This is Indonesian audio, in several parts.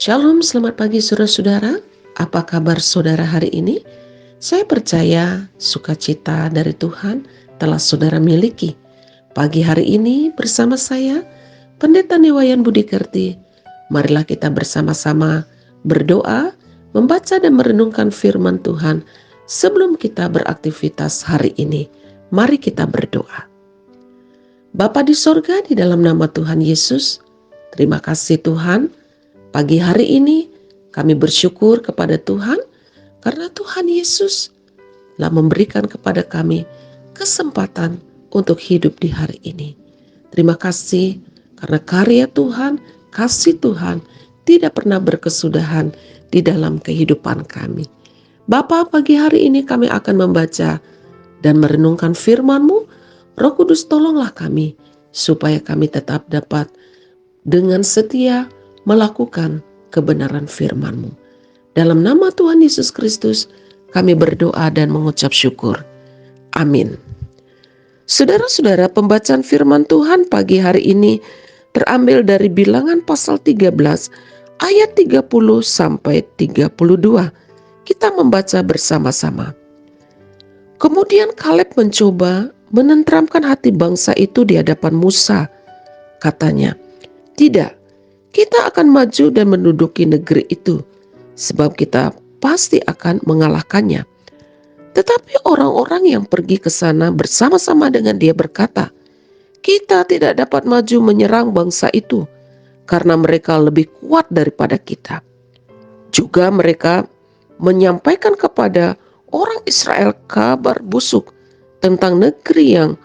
Shalom, selamat pagi saudara-saudara. Apa kabar saudara hari ini? Saya percaya sukacita dari Tuhan telah saudara miliki. Pagi hari ini bersama saya, Pendeta Newayan Budi Kerti. Marilah kita bersama-sama berdoa, membaca dan merenungkan firman Tuhan sebelum kita beraktivitas hari ini. Mari kita berdoa. Bapa di sorga, di dalam nama Tuhan Yesus, terima kasih Tuhan. Pagi hari ini kami bersyukur kepada Tuhan karena Tuhan Yesus telah memberikan kepada kami kesempatan untuk hidup di hari ini. Terima kasih karena karya Tuhan, kasih Tuhan tidak pernah berkesudahan di dalam kehidupan kami. Bapa, pagi hari ini kami akan membaca dan merenungkan firman-Mu. Roh Kudus, tolonglah kami supaya kami tetap dapat dengan setia melakukan kebenaran firman-Mu. Dalam nama Tuhan Yesus Kristus kami berdoa dan mengucap syukur. Amin. Saudara-saudara, pembacaan firman Tuhan pagi hari ini terambil dari Bilangan pasal 13 ayat 30 sampai 32. Kita membaca bersama-sama. Kemudian Kaleb mencoba menenteramkan hati bangsa itu di hadapan Musa. Katanya, "Tidak, kita akan maju dan menduduki negeri itu, sebab kita pasti akan mengalahkannya." Tetapi orang-orang yang pergi ke sana bersama-sama dengan dia berkata, "Kita tidak dapat maju menyerang bangsa itu, karena mereka lebih kuat daripada kita." Juga mereka menyampaikan kepada orang Israel kabar busuk tentang negeri yang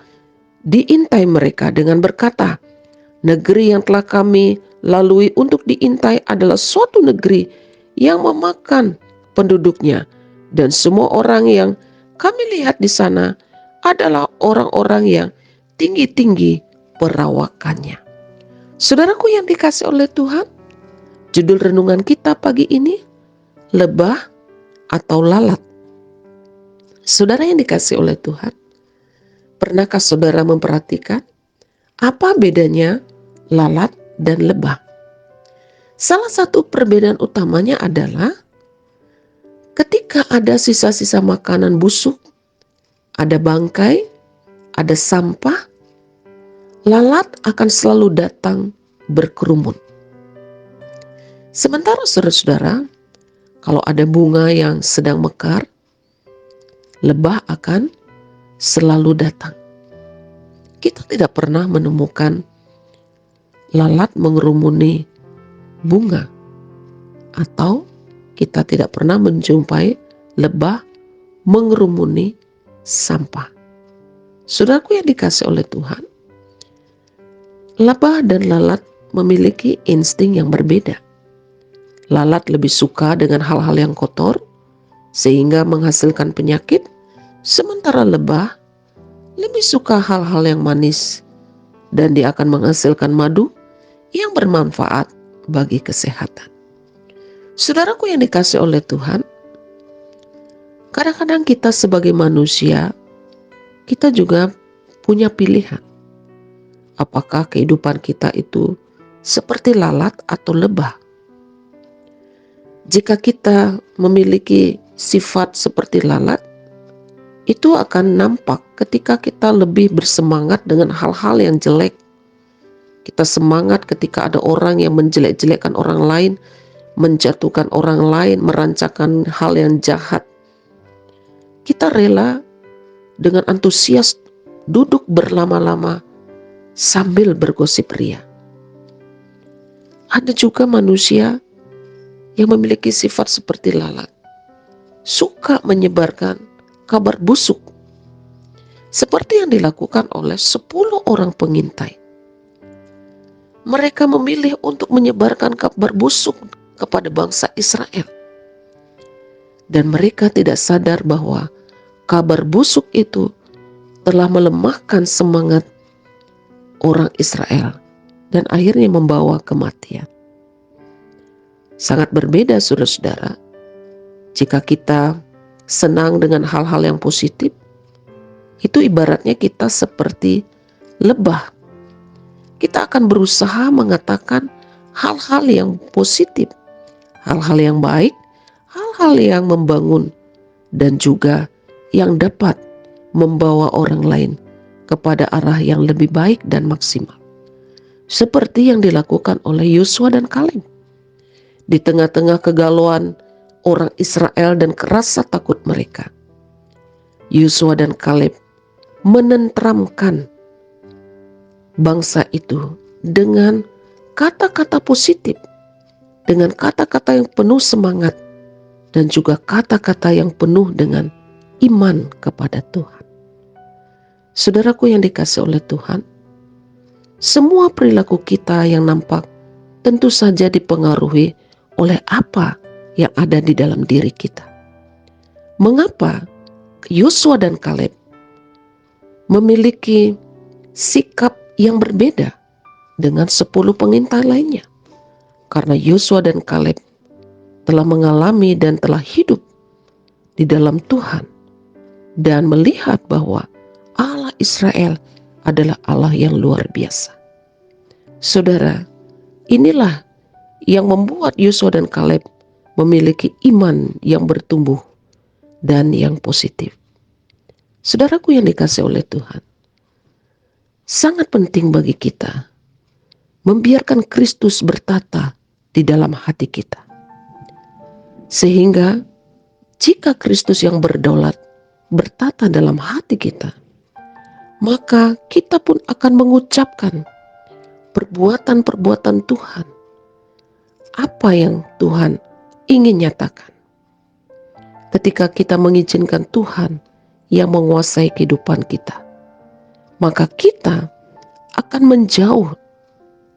diintai mereka dengan berkata, "Negeri yang telah kami lalui untuk diintai adalah suatu negeri yang memakan penduduknya, dan semua orang yang kami lihat di sana adalah orang-orang yang tinggi-tinggi perawakannya." Saudaraku yang dikasih oleh Tuhan, judul renungan kita pagi ini, lebah atau lalat. Saudara yang dikasih oleh Tuhan, pernahkah saudara memperhatikan apa bedanya lalat dan lebah? Salah satu perbedaan utamanya adalah ketika ada sisa-sisa makanan busuk, ada bangkai, ada sampah, lalat akan selalu datang berkerumun. Sementara saudara-saudara, kalau ada bunga yang sedang mekar, lebah akan selalu datang. Kita tidak pernah menemukan lalat mengerumuni bunga, atau kita tidak pernah menjumpai lebah mengerumuni sampah. Saudaraku yang dikasih oleh Tuhan, lebah dan lalat memiliki insting yang berbeda. Lalat lebih suka dengan hal-hal yang kotor sehingga menghasilkan penyakit, sementara lebah lebih suka hal-hal yang manis dan dia akan menghasilkan madu yang bermanfaat bagi kesehatan. Saudaraku yang dikasih oleh Tuhan, kadang-kadang kita sebagai manusia, kita juga punya pilihan. Apakah kehidupan kita itu seperti lalat atau lebah? Jika kita memiliki sifat seperti lalat, itu akan nampak ketika kita lebih bersemangat dengan hal-hal yang jelek. Kita semangat ketika ada orang yang menjelek-jelekkan orang lain, menjatuhkan orang lain, merancangkan hal yang jahat. Kita rela dengan antusias duduk berlama-lama sambil bergosip ria. Ada juga manusia yang memiliki sifat seperti lalat, suka menyebarkan kabar busuk, seperti yang dilakukan oleh 10 orang pengintai. Mereka memilih untuk menyebarkan kabar busuk kepada bangsa Israel. Dan mereka tidak sadar bahwa kabar busuk itu telah melemahkan semangat orang Israel dan akhirnya membawa kematian. Sangat berbeda saudara-saudara, jika kita senang dengan hal-hal yang positif, itu ibaratnya kita seperti lebah. Kita akan berusaha mengatakan hal-hal yang positif hal-hal yang baik, hal-hal yang membangun, dan juga yang dapat membawa orang lain kepada arah yang lebih baik dan maksimal. Seperti yang dilakukan oleh Yosua dan Kaleb. Di tengah-tengah kegalauan orang Israel dan kerasa takut mereka, Yosua dan Kaleb menenteramkan bangsa itu dengan kata-kata positif, dengan kata-kata yang penuh semangat, dan juga kata-kata yang penuh dengan iman kepada Tuhan. Saudaraku yang dikasihi oleh Tuhan, semua perilaku kita yang nampak tentu saja dipengaruhi oleh apa yang ada di dalam diri kita. Mengapa Yosua dan Kaleb memiliki sikap yang berbeda dengan 10 pengintai lainnya? Karena Yosua dan Kaleb telah mengalami dan telah hidup di dalam Tuhan dan melihat bahwa Allah Israel adalah Allah yang luar biasa. Saudara, inilah yang membuat Yosua dan Kaleb memiliki iman yang bertumbuh dan yang positif. Saudaraku yang dikasihi oleh Tuhan, sangat penting bagi kita membiarkan Kristus bertata di dalam hati kita. Sehingga jika Kristus yang berdaulat bertata dalam hati kita, maka kita pun akan mengucapkan perbuatan-perbuatan Tuhan. Apa yang Tuhan ingin nyatakan. Ketika kita mengizinkan Tuhan yang menguasai kehidupan kita, maka kita akan menjauh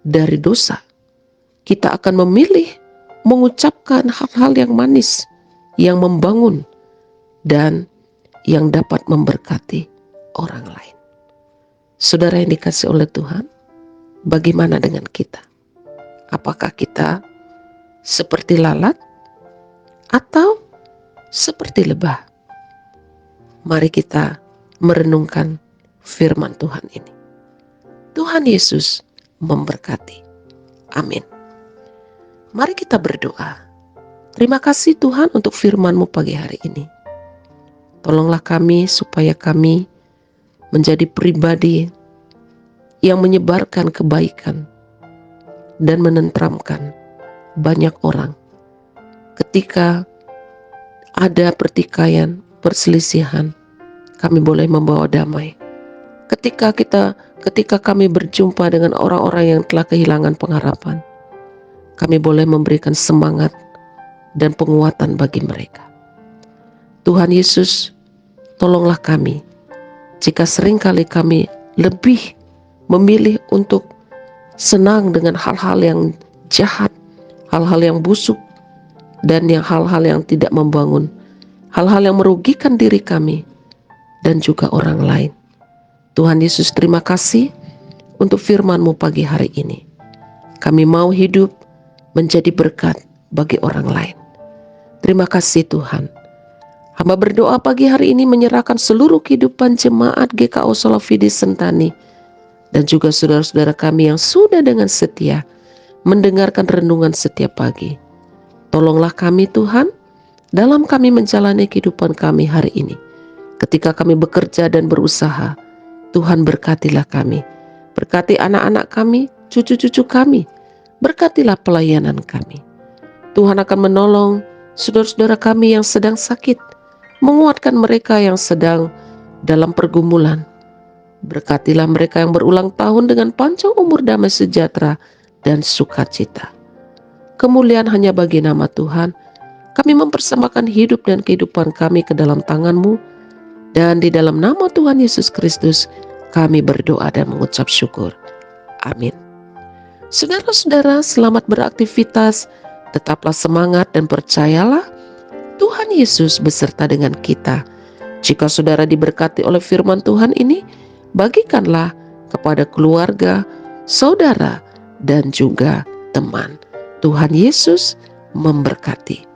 dari dosa. Kita akan memilih mengucapkan hal-hal yang manis, yang membangun, dan yang dapat memberkati orang lain. Saudara yang dikasihi oleh Tuhan, bagaimana dengan kita? Apakah kita seperti lalat atau seperti lebah? Mari kita merenungkan firman Tuhan ini. Tuhan Yesus memberkati. Amin. Mari kita berdoa. Terima kasih Tuhan untuk firman-Mu pagi hari ini. Tolonglah kami supaya kami menjadi pribadi yang menyebarkan kebaikan dan menenteramkan banyak orang ketika ada pertikaian, perselisihan, kami boleh membawa damai. Ketika kami berjumpa dengan orang-orang yang telah kehilangan pengharapan, kami boleh memberikan semangat dan penguatan bagi mereka. Tuhan Yesus, tolonglah kami jika seringkali kami lebih memilih untuk senang dengan hal-hal yang jahat, hal-hal yang busuk, dan hal-hal yang tidak membangun, hal-hal yang merugikan diri kami dan juga orang lain. Tuhan Yesus, terima kasih untuk firman-Mu pagi hari ini. Kami mau hidup menjadi berkat bagi orang lain. Terima kasih Tuhan. Hamba berdoa pagi hari ini menyerahkan seluruh kehidupan jemaat GKO Solofidi Sentani dan juga saudara-saudara kami yang sudah dengan setia mendengarkan renungan setiap pagi. Tolonglah kami Tuhan dalam kami menjalani kehidupan kami hari ini. Ketika kami bekerja dan berusaha, Tuhan berkatilah kami. Berkati anak-anak kami, cucu-cucu kami. Berkatilah pelayanan kami. Tuhan akan menolong saudara-saudara kami yang sedang sakit, menguatkan mereka yang sedang dalam pergumulan. Berkatilah mereka yang berulang tahun dengan panjang umur, damai sejahtera, dan sukacita. Kemuliaan hanya bagi nama Tuhan. Kami mempersembahkan hidup dan kehidupan kami ke dalam tangan-Mu. Dan di dalam nama Tuhan Yesus Kristus, kami berdoa dan mengucap syukur. Amin. Saudara-saudara, selamat beraktivitas. Tetaplah semangat dan percayalah Tuhan Yesus beserta dengan kita. Jika saudara diberkati oleh firman Tuhan ini, bagikanlah kepada keluarga, saudara, dan juga teman. Tuhan Yesus memberkati.